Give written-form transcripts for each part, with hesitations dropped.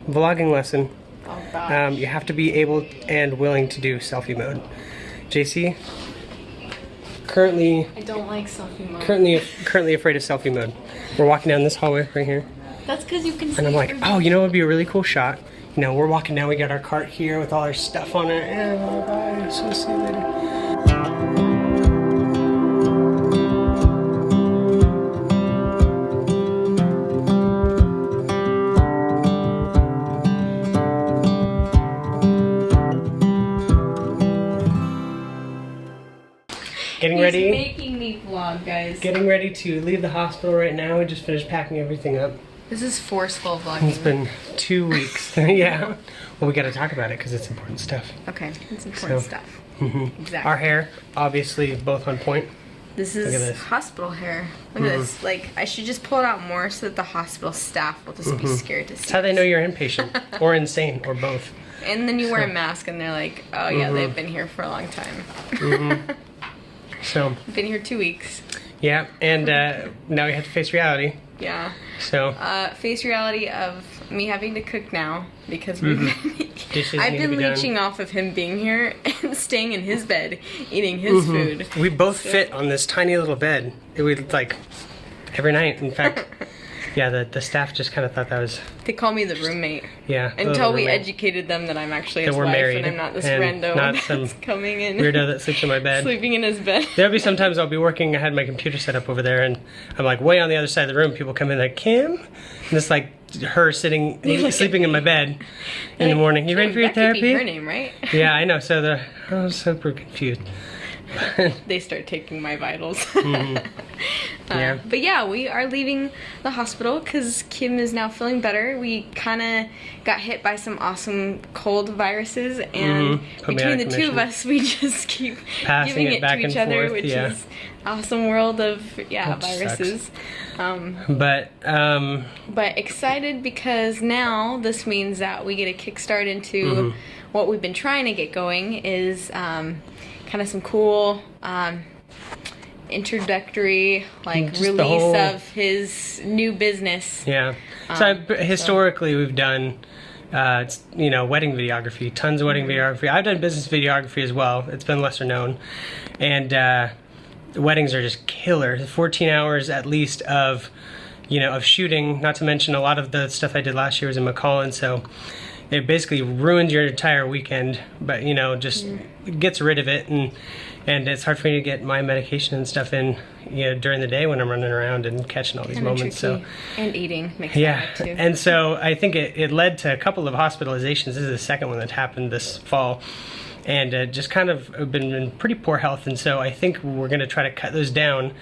vlogging lesson. Oh gosh. You have to be able and willing to do selfie mode. Jaycie, currently I don't like selfie mode. currently afraid of selfie mode. We're walking down this hallway right here. That's because you can see. And I'm like, oh, you know what would be a really cool shot? You know, we're walking down, we got our cart here with all our stuff on it. And bye, so see you later. Getting ready. He's making me vlog, guys. Getting ready to leave the hospital right now. We just finished packing everything up. This is forceful vlogging. It's been 2 weeks. Yeah. Well, we got to talk about it because it's important stuff. Okay, it's important stuff. Exactly. Our hair, obviously, both on point. This is hospital hair. Look at this. Like, I should just pull it out more so that the hospital staff will just be scared to see. That's how they know you're inpatient or insane or both. And then you wear a mask and they're like, oh yeah, they've been here for a long time. So. Been here 2 weeks. Yeah, and now we have to face reality. Yeah. So. Face reality of me having to cook now because we've been, I've been leeching off of him being here and staying in his bed, eating his food. We both fit on this tiny little bed. It would like every night. In fact, yeah, the staff just kind of thought that was. They call me the roommate. Yeah. Until we educated them that I'm actually his wife and I'm not this rando that's coming in. Weirdo that sleeps in my bed. Sleeping in his bed. There'll be sometimes I'll be working. I had my computer set up over there, and I'm like way on the other side of the room. People come in like, Kim, and it's like her sitting, sleeping in my bed in the morning. You ready for your therapy? That could be her name, right? Yeah, I know. So I was super confused. They start taking my vitals. Yeah. But yeah, we are leaving the hospital because Kim is now feeling better. We kind of got hit by some awesome cold viruses, and between the two of us, we just keep giving it to each other, which is awesome world of viruses. But excited because now this means that we get a kickstart into what we've been trying to get going is kind of some cool introductory release of his new business. Yeah. So historically we've done wedding videography, tons of wedding videography. I've done business videography as well. It's been lesser known. And weddings are just killer. 14 hours at least of shooting, not to mention a lot of the stuff I did last year was in McAllen, so it basically ruins your entire weekend, but just gets rid of it, and it's hard for me to get my medication and stuff in during the day when I'm running around and catching all these moments. Tricky. So and eating makes it hard too. And so I think it led to a couple of hospitalizations. This is the second one that happened this fall, and just kind of been in pretty poor health. And so I think we're going to try to cut those down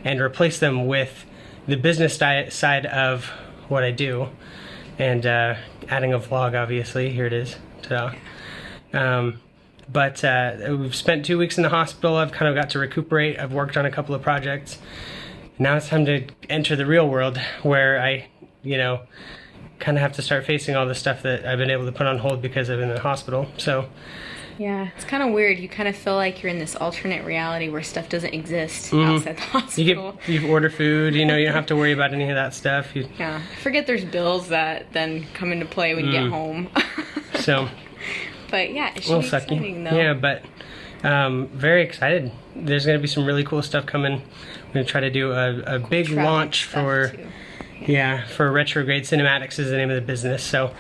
and replace them with the business side of what I do. And adding a vlog, obviously. Here it is. But we've spent 2 weeks in the hospital. I've kind of got to recuperate. I've worked on a couple of projects. Now it's time to enter the real world where I, kind of have to start facing all the stuff that I've been able to put on hold because I've been in the hospital. So. Yeah, it's kind of weird. You kind of feel like you're in this alternate reality where stuff doesn't exist outside the hospital. You order food, you don't have to worry about any of that stuff. Yeah, forget there's bills that then come into play when you get home. So. But yeah, it should be exciting though. Yeah, but very excited. There's going to be some really cool stuff coming. I'm going to try to do a big launch for... Yeah, for Retrograde Cinematics is the name of the business. So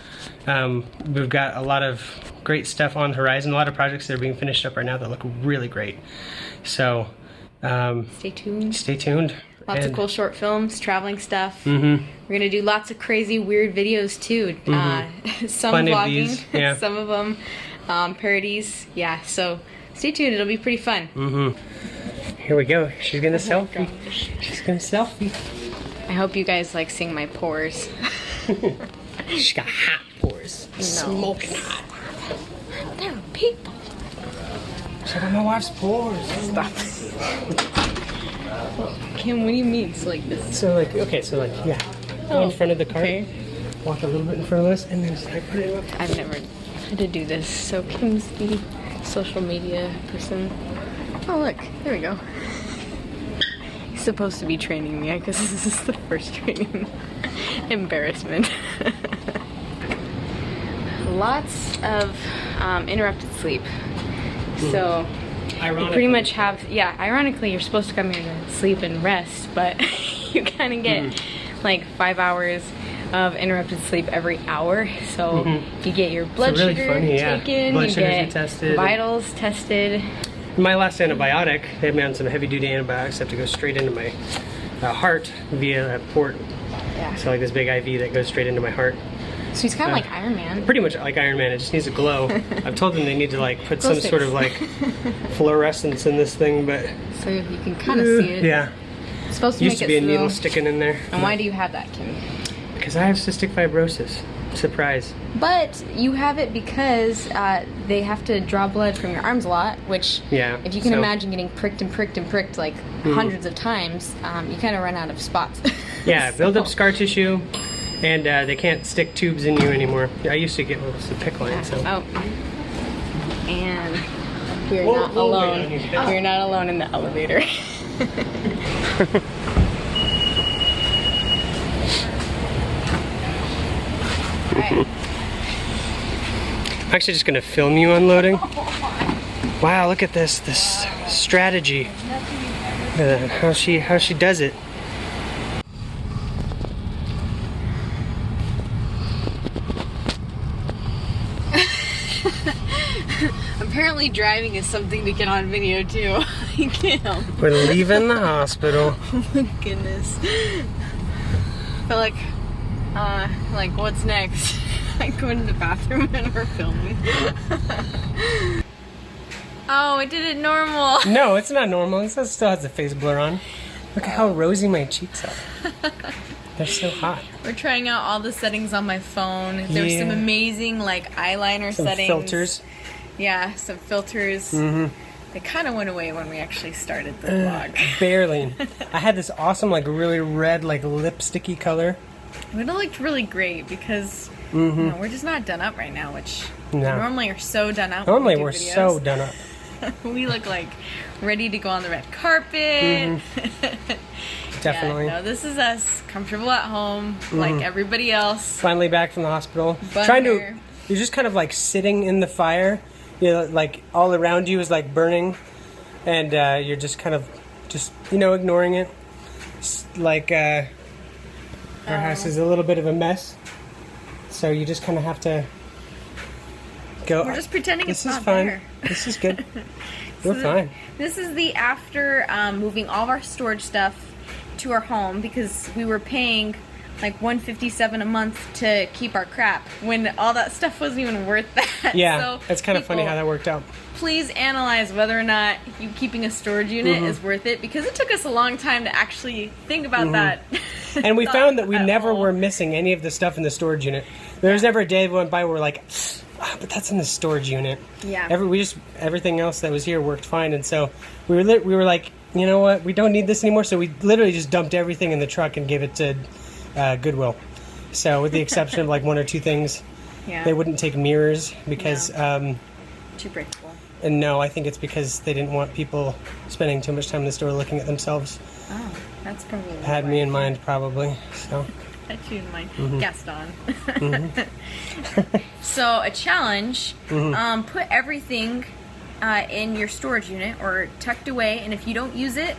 we've got a lot of great stuff on the horizon, a lot of projects that are being finished up right now that look really great. So stay tuned. Stay tuned. Lots of cool short films, traveling stuff. We're going to do lots of crazy, weird videos too. Some Plenty vlogging, of these, yeah. Some of them parodies. Yeah, so stay tuned. It'll be pretty fun. Here we go. She's going to selfie. She's going to selfie. I hope you guys like seeing my pores. She's got hot pores. No. Smoking hot. There are people. Check out my wife's pores. Stop. Kim, what do you mean? So like this? So yeah. Go in front of the cart. Walk a little bit in front of us, and then just put it up. I've never had to do this. So Kim's the social media person. Oh look, there we go. Supposed to be training me. I guess this is the first training. Embarrassment. lots of interrupted sleep. So you pretty much have, ironically you're supposed to come here to sleep and rest, but you kind of get like 5 hours of interrupted sleep every hour. So you get your blood sugar taken, you get tested, vitals tested. My last antibiotic, they had me on some heavy duty antibiotics. I have to go straight into my heart via a port. Yeah. So like this big IV that goes straight into my heart. So he's kind of like Iron Man. Pretty much like Iron Man. It just needs a glow. I've told them they need to like put some sort of like fluorescence in this thing, but so you can kind of see it. Yeah. It's supposed to used make to be it a needle sticking in there. And why do you have that, Kim? Because I have cystic fibrosis. Surprise. But you have it because they have to draw blood from your arms a lot, which if you can imagine getting pricked and pricked and pricked like hundreds of times, you kind of run out of spots. Yeah, build up scar tissue, and they can't stick tubes in you anymore. I used to get the PICC line, so. Oh. And we're not alone. We're not alone in the elevator. Alright. I'm actually just gonna film you unloading. Wow, look at this strategy. How she does it. Apparently driving is something to get on video too. You can't. We're leaving the hospital. Oh my goodness. I feel like what's next? I go into the bathroom and we're filming. Oh, it did it normal. No, it's not normal. It still has the face blur on. Look at how rosy my cheeks are. They're so hot. We're trying out all the settings on my phone. There's some amazing like eyeliner settings. Filters. Yeah, some filters. They kind of went away when we actually started the vlog. Barely. I had this awesome like really red like lipsticky color. It would have looked really great because you know, we're just not done up right now, which we normally are so done up. Normally we're so done up. We look like ready to go on the red carpet. Definitely. Yeah, no, this is us comfortable at home like everybody else. Finally back from the hospital. You're just kind of like sitting in the fire. You know, like all around you is like burning, and you're just kind of ignoring it. It's like our house is a little bit of a mess, so you just kind of have to go. We're just pretending it's not fine. there. This is good. We're fine. This is the after moving all of our storage stuff to our home because we were paying like $157 a month to keep our crap when all that stuff wasn't even worth that. Yeah, so it's kind of funny how that worked out. Please analyze whether or not you keeping a storage unit is worth it because it took us a long time to actually think about that. And we found that we never were missing any of the stuff in the storage unit. There was never a day that went by where we're like, but that's in the storage unit. Yeah. Everything else that was here worked fine, and so we were like, you know what, we don't need this anymore. So we literally just dumped everything in the truck and gave it to Goodwill. So with the exception of like one or two things, they wouldn't take mirrors because too breakable. And no, I think it's because they didn't want people spending too much time in the store looking at themselves. Oh, that's probably had me in mind probably. So had you in mind, Gaston. So a challenge: put everything in your storage unit or tucked away, and if you don't use it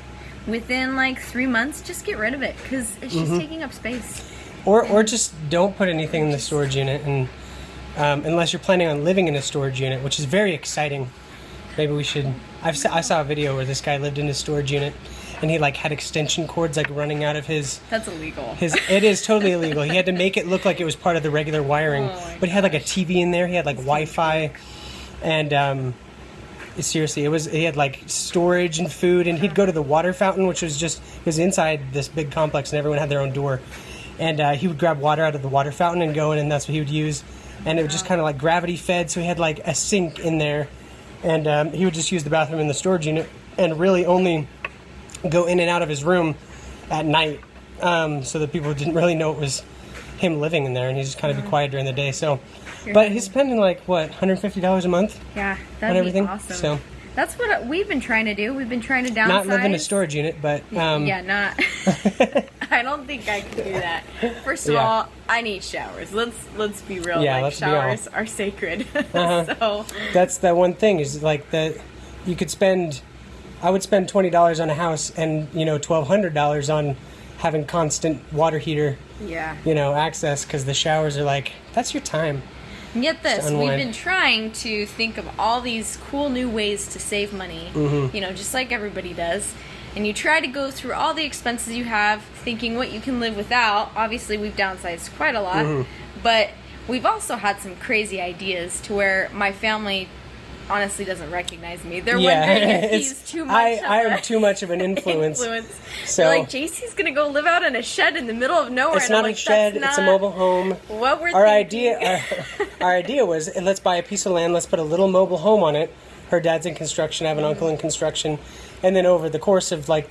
within like 3 months, just get rid of it because it's just taking up space. Or just don't put anything in the storage unit, and unless you're planning on living in a storage unit, which is very exciting. Maybe we should. I saw a video where this guy lived in his storage unit, and he like had extension cords like running out of his. That's illegal. It is totally illegal. He had to make it look like it was part of the regular wiring, but he had like a TV in there. He had like Wi-Fi, and seriously, he had like storage and food, and he'd go to the water fountain, which was inside this big complex, and everyone had their own door, and he would grab water out of the water fountain and go in, and that's what he would use, and it was just kind of like gravity fed, so he had like a sink in there, and he would just use the bathroom in the storage unit, and really only go in and out of his room at night, so that people didn't really know it was him living in there, and he'd just kind of be quiet during the day. So. But he's spending like what, $150 a month? Yeah, that'd be awesome. So that's what we've been trying to do. We've been trying to downsize. Not live in a storage unit, but yeah, not. I don't think I could do that. First of all, I need showers. Let's be real. Yeah, like, let's be showers are sacred. So that's the one thing is like that you could spend. I would spend $20 on a house and $1,200 on having constant water heater. Yeah. Access, because the showers are like, that's your time. And get this, we've been trying to think of all these cool new ways to save money, just like everybody does. And you try to go through all the expenses you have, thinking what you can live without. Obviously, we've downsized quite a lot, but we've also had some crazy ideas to where my family honestly doesn't recognize me. They're wondering if he's too much I am too much of an influence. So they're like, Jaycie's gonna go live out in a shed in the middle of nowhere. It's not a shed, it's a mobile home. What we're thinking. Our idea was, let's buy a piece of land, let's put a little mobile home on it. Her dad's in construction, I have an uncle in construction. And then over the course of a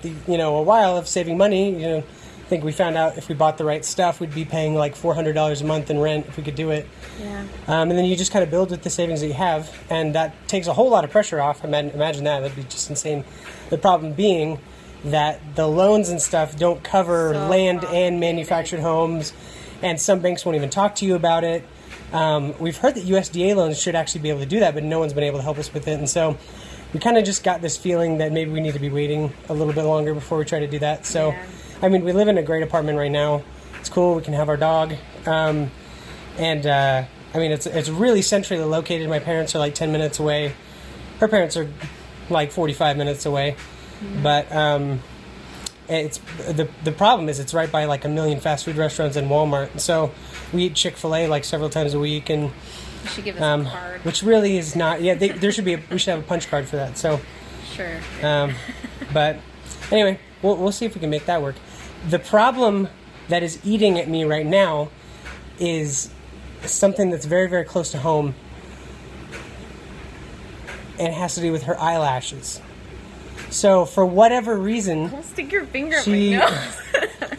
while of saving money, I think we found out if we bought the right stuff, we'd be paying like $400 a month in rent if we could do it. Yeah. And then you just kind of build with the savings that you have, and that takes a whole lot of pressure off. Imagine that'd be just insane. The problem being that the loans and stuff don't cover land and manufactured homes, and some banks won't even talk to you about it. We've heard that USDA loans should actually be able to do that, but no one's been able to help us with it, and so we kind of just got this feeling that maybe we need to be waiting a little bit longer before we try to do that. So, I mean, we live in a great apartment right now. It's cool. We can have our dog. It's really centrally located. My parents are like 10 minutes away. Her parents are like 45 minutes away. But it's the problem is it's right by like a million fast food restaurants and Walmart. So we eat Chick-fil-A like several times a week, and you should give us a card. Which really is not. Yeah, we should have a punch card for that. So sure. But anyway, we'll see if we can make that work. The problem that is eating at me right now is something that's very, very close to home, and it has to do with her eyelashes. So for whatever reason, don't stick your finger up my nose.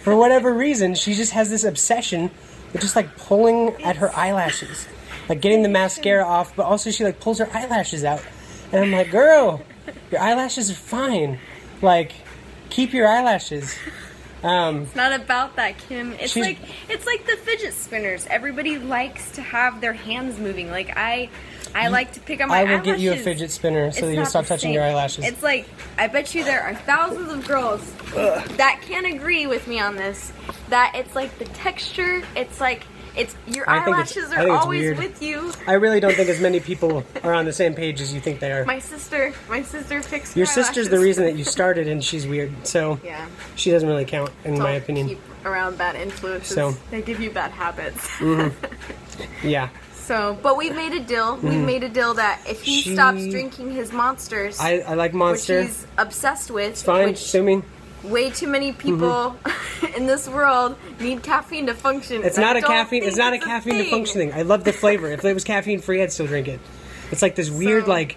For whatever reason, she just has this obsession with just like pulling at her eyelashes, like getting the mascara off, but also she like pulls her eyelashes out, and I'm like, girl, your eyelashes are fine. Like, keep your eyelashes. It's not about that, Kim. It's like the fidget spinners. Everybody likes to have their hands moving. Like I like to pick up my eyelashes. I will get you a fidget spinner so that you stop touching your eyelashes. It's like, I bet you there are thousands of girls that can agree with me on this. That it's like the texture. It's like your eyelashes are always weird. With you. I really don't think as many people are on the same page as you think they are. My sister picks your sister's the reason that you started, and she's weird. So she doesn't really count in my opinion. Keep around bad influences. So they give you bad habits. Yeah. So, but we've made a deal. We've made a deal that if he stops drinking his Monsters, I like Monster, which he's obsessed with. It's fine. Assuming. Way too many people in this world need caffeine to function. It's not a caffeine. It's not a caffeine to function thing. I love the flavor. If it was caffeine free, I'd still drink it. It's like this weird, like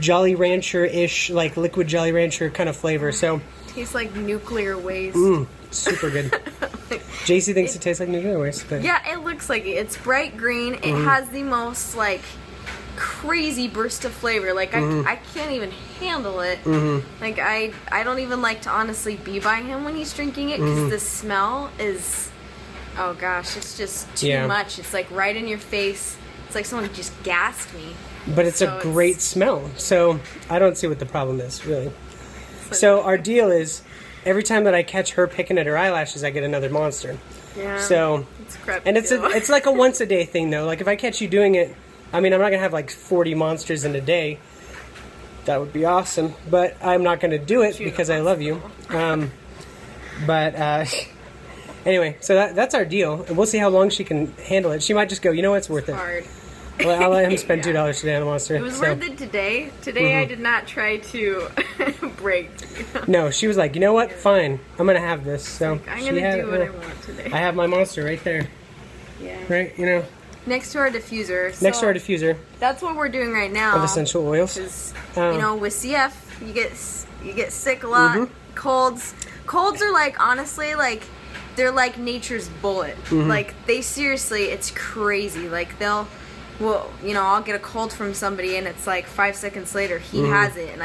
Jolly Rancher-ish, like liquid Jolly Rancher kind of flavor. So tastes like nuclear waste. Super good. Jaycie thinks it tastes like nuclear waste. But yeah, it looks like it. It's bright green. It has the most like crazy burst of flavor. Like I can't even handle it. Like I don't even like to honestly be by him when he's drinking it, because the smell is, oh gosh, it's just too much. It's like right in your face. It's like someone just gassed me. But it's a great smell, so I don't see what the problem is, really. So our deal is, every time that I catch her picking at her eyelashes, I get another Monster. Yeah. So it's like a once a day thing though. Like if I catch you doing it, I mean, I'm not gonna have like 40 Monsters in a day. That would be awesome, but I'm not gonna do it because I love you. Anyway, so that's our deal, and we'll see how long she can handle it. She might just go, you know what, it's worth it. Hard. Well, I'll let him spend $2 today on a Monster. It was worth it today. Today I did not try to break. No, she was like, you know what, fine, I'm gonna have this. So I'm gonna do what I want today. I have my Monster right there. Yeah. Right, you know. Next to our diffuser. Next to our diffuser. That's what we're doing right now. Of essential oils. Because, you know, with CF, you get sick a lot. Colds are like, honestly, like, they're like nature's bullet. Like, they seriously, it's crazy. Like, I'll get a cold from somebody and it's like 5 seconds later he has it, and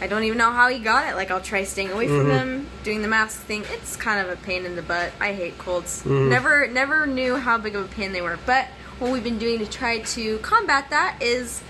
I don't even know how he got it. Like, I'll try staying away from him, doing the mask thing. It's kind of a pain in the butt. I hate colds. Never knew how big of a pain they were. But what we've been doing to try to combat that is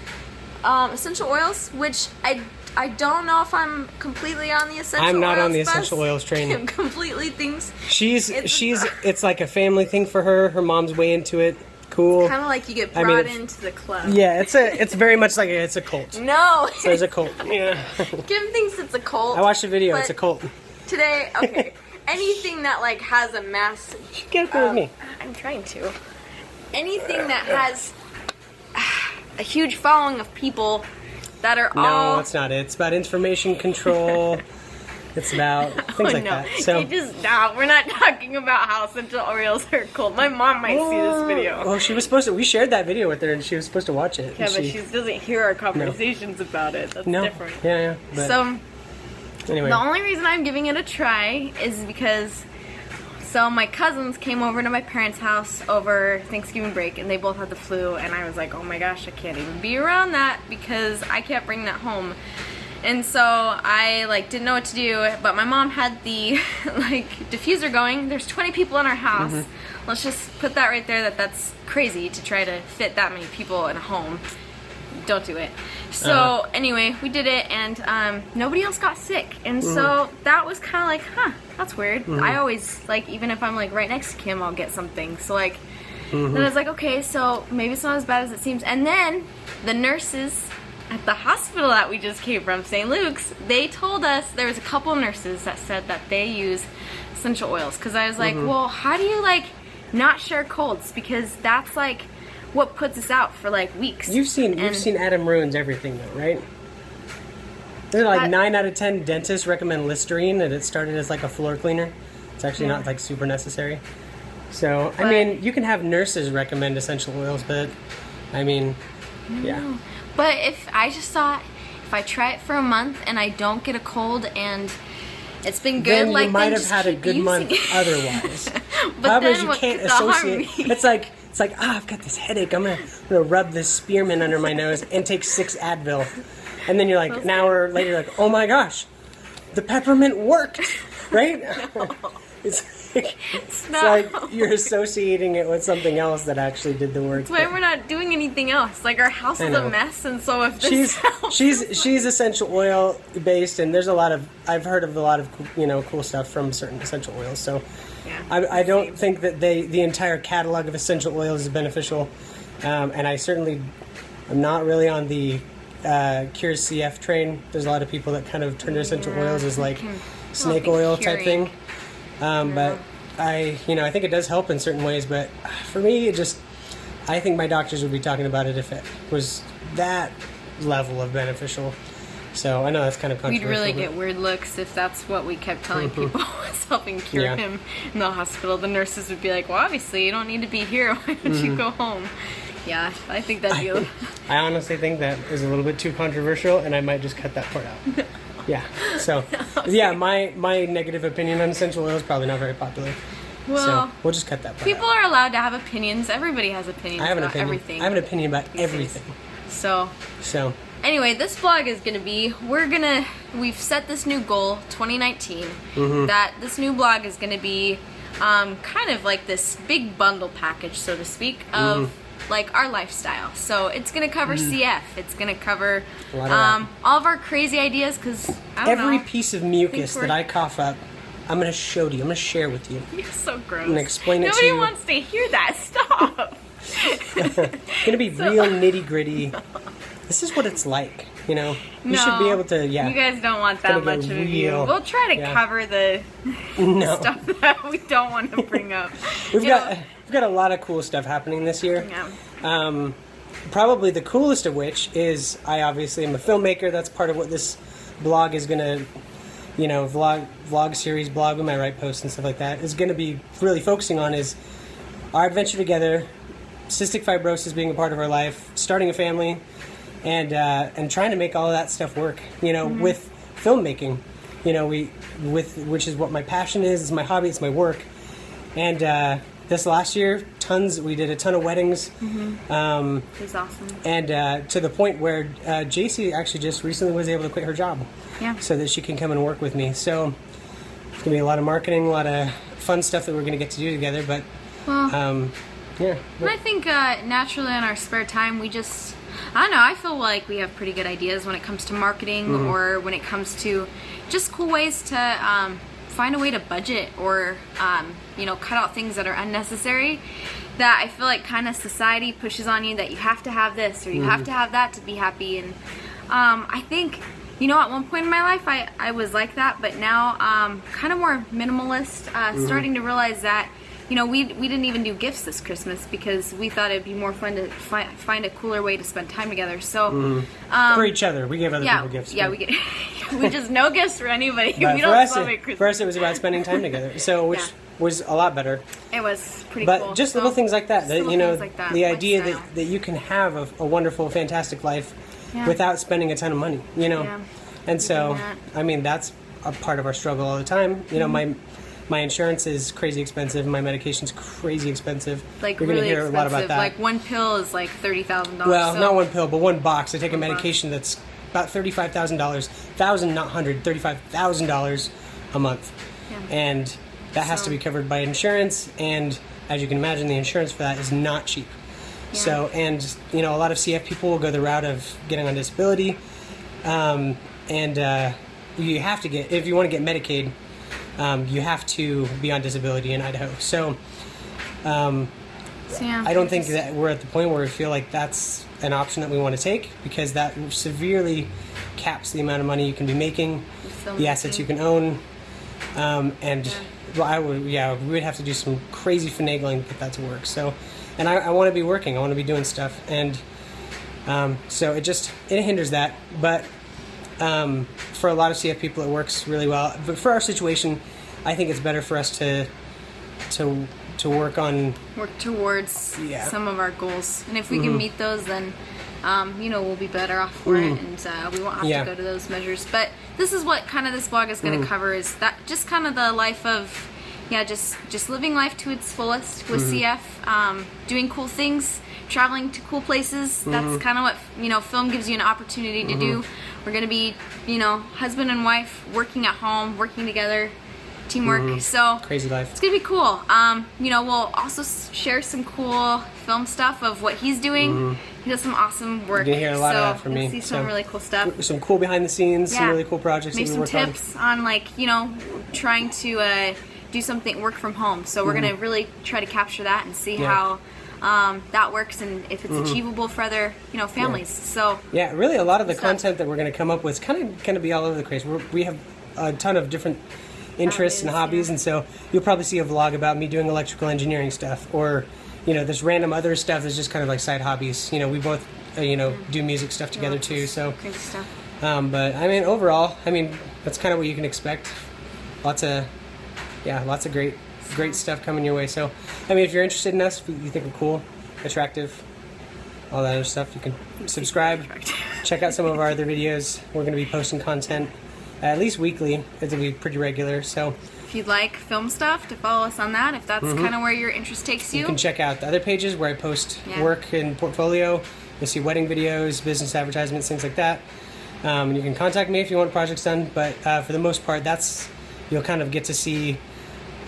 essential oils, which I don't know if I'm completely on the essential oils. I'm not on the bus. essential oils train. Kim completely thinks it's like a family thing for her. Her mom's way into it. Cool. Kind of like you get brought into the club. Yeah, it's very much like it's a cult. No. So there's a cult. Yeah. Kim thinks it's a cult. I watched the video. It's a cult. Today, okay, anything that like has a mass. Get up there with me. I'm trying to. Anything that has a huge following of people that are all. No, that's not it. It's about information control. It's about things like that. So you just stop. We're not talking about how essential oils are cold. My mom might see this video. Well, she was supposed to. We shared that video with her, and she was supposed to watch it. Yeah, but she doesn't hear our conversations about it. That's different. Yeah. But so anyway, the only reason I'm giving it a try is because. So my cousins came over to my parents' house over Thanksgiving break, and they both had the flu, and I was like, oh my gosh, I can't even be around that because I can't bring that home. And so I like didn't know what to do, but my mom had the like diffuser going. There's 20 people in our house. Let's just put that right there. That's crazy to try to fit that many people in a home. Don't do it. So anyway, we did it, and nobody else got sick. And so that was kind of like, huh, that's weird. I always like, even if I'm like right next to Kim, I'll get something. So like, then I was like, okay, so maybe it's not as bad as it seems. And then the nurses at the hospital that we just came from, St. Luke's, they told us, there was a couple nurses that said that they use essential oils. Because I was like, well, how do you like not share colds? Because that's like what puts us out for like weeks. You've seen Adam ruins everything though, right? There's like 9 out of 10 dentists recommend Listerine, and it started as like a floor cleaner. It's actually not like super necessary. So I mean, you can have nurses recommend essential oils, but I mean, yeah. But if I just thought, if I try it for a month and I don't get a cold and it's been good, then like you might have had a good month otherwise. But then then you can't associate. It's like I've got this headache. I'm gonna rub this spearmint under my nose and take 6 Advil, and then you're like an hour later, like, oh my gosh, the peppermint worked, right? It's like you're associating it with something else that actually did the work. That's why we're not doing anything else. Like, our house is a mess, and so if this she's essential oil based, and there's I've heard of a lot of cool stuff from certain essential oils. So I don't think that the entire catalog of essential oils is beneficial, and I certainly am not really on the Cure CF train. There's a lot of people that kind of turn to essential oils as like snake oil type thing. But I think it does help in certain ways, but for me, I think my doctors would be talking about it if it was that level of beneficial. So I know that's kind of controversial. We'd really get weird looks if that's what we kept telling people was helping cure him in the hospital. The nurses would be like, well, obviously you don't need to be here. Why don't you go home? Yeah, I think that'd be I honestly think that is a little bit too controversial, and I might just cut that part out. Yeah. So, yeah, my negative opinion on essential oil is probably not very popular. Well, so we'll just cut that part people out. are allowed to have opinions. Everybody has opinions about everything. I have an opinion about everything. So. Anyway, this vlog is going to be, we've set this new goal, 2019, that this new vlog is going to be kind of like this big bundle package, so to speak, of like our lifestyle. So it's going to cover CF, it's going to cover all of our crazy ideas, because every piece of mucus that I cough up, I'm going to show to you, I'm going to share with you. You're so gross. I'm going to explain it to you. Nobody wants to hear that, stop. It's going to be real nitty gritty. This is what it's like, you know. You should be able to, You guys don't want that much of a view. We'll try to cover the stuff that we don't want to bring up. We've got a lot of cool stuff happening this year. Yeah. Probably the coolest of which is I obviously am a filmmaker. That's part of what this blog is going to, vlog series, blog when I write posts and stuff like that, is going to be really focusing on is our adventure together, cystic fibrosis being a part of our life, starting a family, and trying to make all of that stuff work, with filmmaking, which is what my passion is. It's my hobby. It's my work, and this last year, we did a ton of weddings. It was awesome. And to the point where Jaycie actually just recently was able to quit her job. Yeah. So that she can come and work with me. So it's going to be a lot of marketing, a lot of fun stuff that we're going to get to do together. But, yeah. And I think naturally in our spare time, we just, I don't know, I feel like we have pretty good ideas when it comes to marketing or when it comes to just cool ways to find a way to budget or, you know, cut out things that are unnecessary that I feel like kind of society pushes on you that you have to have this or you have to have that to be happy. And I think, you know, at one point in my life I was like that, but now kind of more minimalist, starting to realize that, you know, we didn't even do gifts this Christmas because we thought it'd be more fun to find a cooler way to spend time together. So for each other, we gave other people gifts. Yeah, we just no gifts for anybody. But We don't celebrate Christmas. For us, it was about spending time together. So which was a lot better. It was pretty cool. But just little things like that. That you know, the idea lifestyle. that you can have a wonderful, fantastic life without spending a ton of money. You know, and so I mean that's a part of our struggle all the time. You know, my insurance is crazy expensive. My medication's crazy expensive. Like You're really gonna hear expensive. a lot about that. Like one pill is like $30,000. Well, not one pill, but one box. I take a medication that's about $35,000, not hundred, $35,000 a month, and that has to be covered by insurance. And as you can imagine, the insurance for that is not cheap. So, and you know, a lot of CF people will go the route of getting on disability, and you have to get, if you want to get Medicaid, you have to be on disability in Idaho. So, I don't think that we're at the point where we feel like that's an option that we want to take because that severely caps the amount of money you can be making, the assets you can own, and well, we would have to do some crazy finagling to get that to work. So, and I want to be working, I want to be doing stuff, and so it hinders that. But for a lot of CF people, it works really well. But for our situation, I think it's better for us to work towards some of our goals, and if we can meet those, then you know, we'll be better off for it, and we won't have to go to those measures. But this is what kind of this blog is going to cover, is that just kind of the life of just living life to its fullest with CF, doing cool things, traveling to cool places. That's kind of what, you know, film gives you an opportunity to do. We're going to be, you know, husband and wife working at home, working together, teamwork. So crazy life. It's gonna be cool. You know, we'll also share some cool film stuff of what he's doing. He does some awesome work. You're gonna hear a lot of that from me. See some really cool stuff. Some cool behind the scenes, some really cool projects Maybe that we some work on. tips on, like, you know, trying to do something, work from home. So we're gonna really try to capture that and see how that works and if it's achievable for other, you know, families. So really a lot of the content that we're going to come up with is kind of going to be all over the place. We have a ton of different interests and hobbies, and so you'll probably see a vlog about me doing electrical engineering stuff, or you know, this random other stuff that's just kind of like side hobbies. You know, we both you know, do music stuff together too. So crazy stuff. But I mean, overall, I mean, that's kind of what you can expect. Lots of great stuff coming your way. So, I mean, if you're interested in us, if you think we're cool, attractive, all that other stuff, you can subscribe. Check out some of our other videos. We're going to be posting content at least weekly. It'll be pretty regular. So, if you'd like film stuff, to follow us on that, if that's kind of where your interest takes you. You can check out the other pages where I post work and portfolio. You'll see wedding videos, business advertisements, things like that. And you can contact me if you want projects done. But for the most part, you'll kind of get to see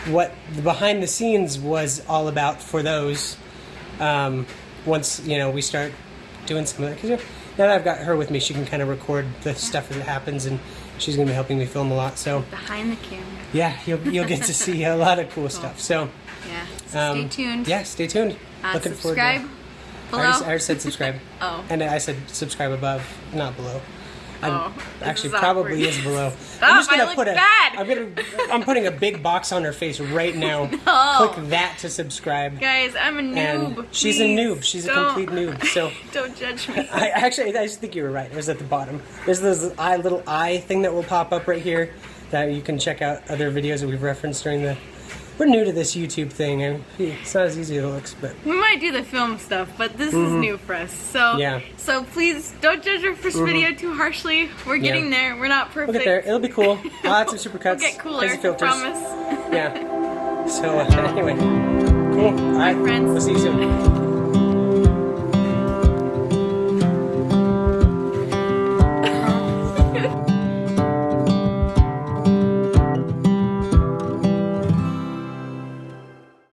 what the behind the scenes was all about for those once, you know, we start doing some of that. Because now that I've got her with me, she can kind of record the stuff as it happens, and she's going to be helping me film a lot. So behind the camera. Yeah, you'll get to see a lot of cool stuff. So stay tuned. Yeah, stay tuned. Looking subscribe forward to below. I already said subscribe. Oh. And I said subscribe above, not below. Actually, is probably awkward. is below. Stop, I'm just gonna I look put bad. I'm putting a big box on her face right now. No. Click that to subscribe. Guys, I'm a noob. And she's a noob. She's a complete noob. So don't judge me. I just think you were right. It was at the bottom. There's this little eye thing that will pop up right here that you can check out other videos that we've referenced during the. We're new to this YouTube thing, and it's not as easy as it looks, but we might do the film stuff, but this is new for us. So so please don't judge our first video too harshly. We're getting there. We're not perfect. We'll get there. It'll be cool. I'll add some supercuts. We'll get cooler. Crazy filters. Promise. Yeah. So anyway. Cool. All right, friends. We'll see you soon.